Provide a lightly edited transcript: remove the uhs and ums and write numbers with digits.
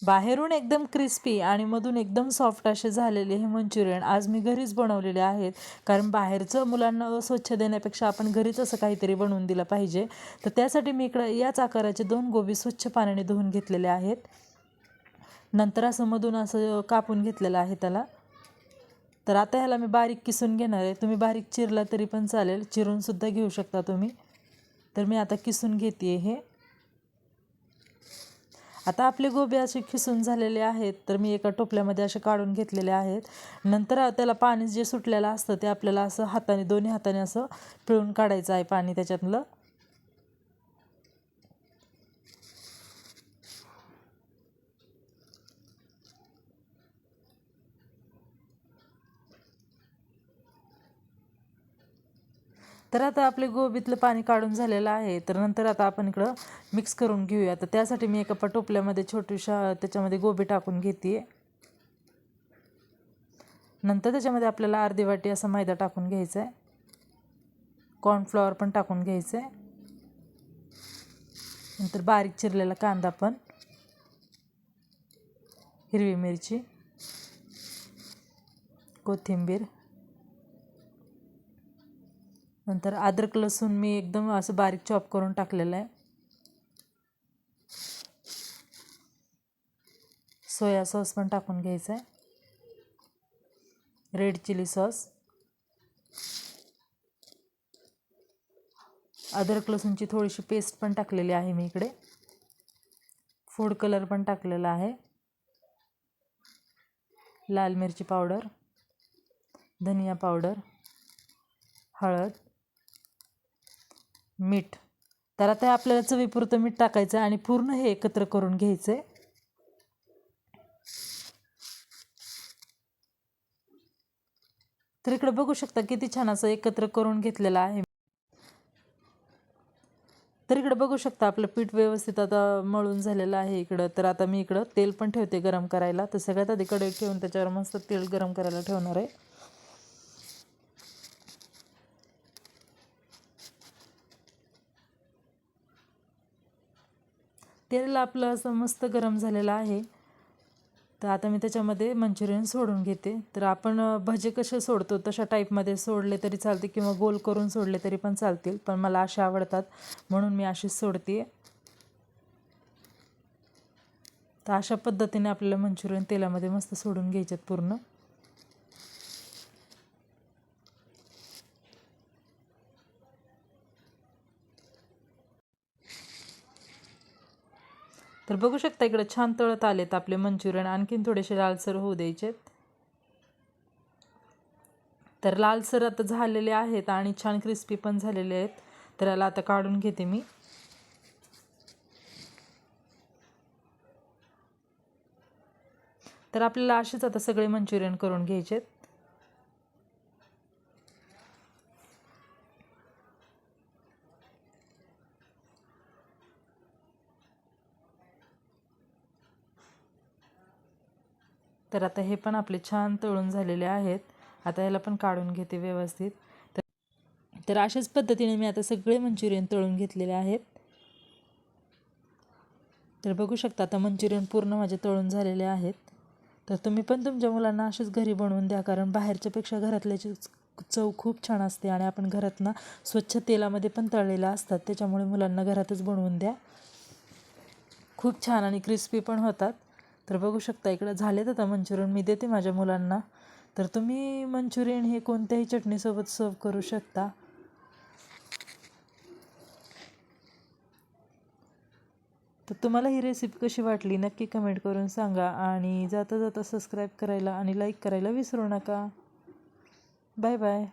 बाहेरून एकदम क्रिस्पी आणि मधून एकदम सॉफ्ट असे झालेले हे मंचुरियन आज मी घरीच बनवलेले आहेत. कारण बाहेरचं मुलांना अस्वच्छ देण्यापेक्षा आपण घरीच असं काहीतरी बनवून दिलं पाहिजे. तर त्यासाठी मी इकडं याच आकाराचे 2 गोबी स्वच्छ पाण्याने धुवून घेतलेले आहेत. नंतर असं मधून असं कापून घेतलेलं आहे त्याला. तर आता ह्याला मी बारीक किसून घेणार आहे. तुम्ही बारीक चिरला तरी पण चालेल, चिरूनसुद्धा घेऊ शकता तुम्ही. तर मी आता किसून घेते हे. आता आपले गोबी असे खिसून झालेले आहेत. तर मी एका टोपल्यामध्ये असे काढून घेतलेले आहेत. नंतर त्याला पाणी जे सुटलेलं असतं ते आपल्याला असं हाताने, दोन्ही हाताने असं पिळून काढायचं आहे पाणी त्याच्यातलं. तर आता आपले गोबीतलं पाणी काढून झालेलं आहे. तर नंतर आता आपण इकडं मिक्स करून घेऊया. तर त्यासाठी मी एका टोपल्यामध्ये छोट्याशा त्याच्यामध्ये गोबी टाकून घेते. नंतर त्याच्यामध्ये आपल्याला अर्धी वाटी असा मैदा टाकून घ्यायचा आहे. कॉर्नफ्लॉवर पण टाकून घ्यायचं आहे. नंतर बारीक चिरलेला कांदा पण, हिरवी मिरची, कोथिंबीर, नंतर अद्रक लसूण मी एकदम असं बारीक चॉप करून टाकलेलं आहे. सोया सॉस पण टाकून घ्यायचा आहे. रेड चिली सॉस, अद्रक लसूणची थोडीशी पेस्ट पण टाकलेली आहे मी इकडे. फूड कलर पण टाकलेला आहे. लाल मिरची पावडर, धनिया पावडर, हळद, मीठ. तर आता आपल्याला चवीपुरतं मीठ टाकायचं आणि पूर्ण हे एकत्र करून घ्यायचं आहे. तर इकडे बघू शकता किती छान असं एकत्र करून घेतलेलं आहे. तर इकडे बघू शकता आपलं पीठ व्यवस्थित आता मळून झालेलं आहे इकडं. तर आता मी इकडं तेल पण ठेवते गरम करायला. तर सगळ्यात आधी कढई ठेवून त्याच्यावर मस्त तेल गरम करायला ठेवणार आहे. तेल आपलं असं मस्त गरम झालेलं आहे. तर आता मी त्याच्यामध्ये मंचुरियन सोडून घेते. तर आपण भजे कसे सोडतो तशा टाईपमध्ये सोडले तरी चालते किंवा गोल करून सोडले तरी पण चालतील, पण मला असे आवडतात म्हणून मी अशीच सोडते. तर अशा पद्धतीने आपल्याला मंचुरियन तेलामध्ये मस्त सोडून घ्यायचे पूर्ण. तर बघू शकता इकडे छान तळत आलेत आपले मंचुरियन. आणखीन थोडेसे लालसर होऊ द्यायचेत. तर लालसर आता झालेले आहेत आणि छान क्रिस्पी पण झालेले आहेत. तर याला आता काढून घेते मी. तर आपल्याला असेच आता सगळे मंचुरियन करून घ्यायचेत. तर आता हे पण आपले छान तळून झालेले आहेत. आता याला पण काढून घेते व्यवस्थित. तर अशाच पद्धतीने मी आता सगळे मंचुरियन तळून घेतलेले आहेत. तर बघू शकता आता मंचुरियन पूर्ण माझे तळून झालेले आहेत. तर तुम्ही पण तुमच्या मुलांना असेच घरी बनवून द्या, कारण बाहेरच्यापेक्षा घरातल्याची चव खूप छान असते आणि आपण घरात ना स्वच्छ तेलामध्ये पण तळलेलं असतात. त्याच्यामुळे मुलांना घरातच बनवून द्या. खूप छान आणि क्रिस्पी पण होतात. तर बघू शकता इकडं झालेत आता मंचुरियन मी देते माझ्या मुलांना. तर तुम्ही मंचुरियन हे कोणत्याही चटणीसोबत सर्व करू शकता. तर तुम्हाला ही रेसिपी कशी वाटली नक्की कमेंट करून सांगा आणि जाता जाता सबस्क्राईब करायला आणि लाईक करायला विसरू नका. Bye bye.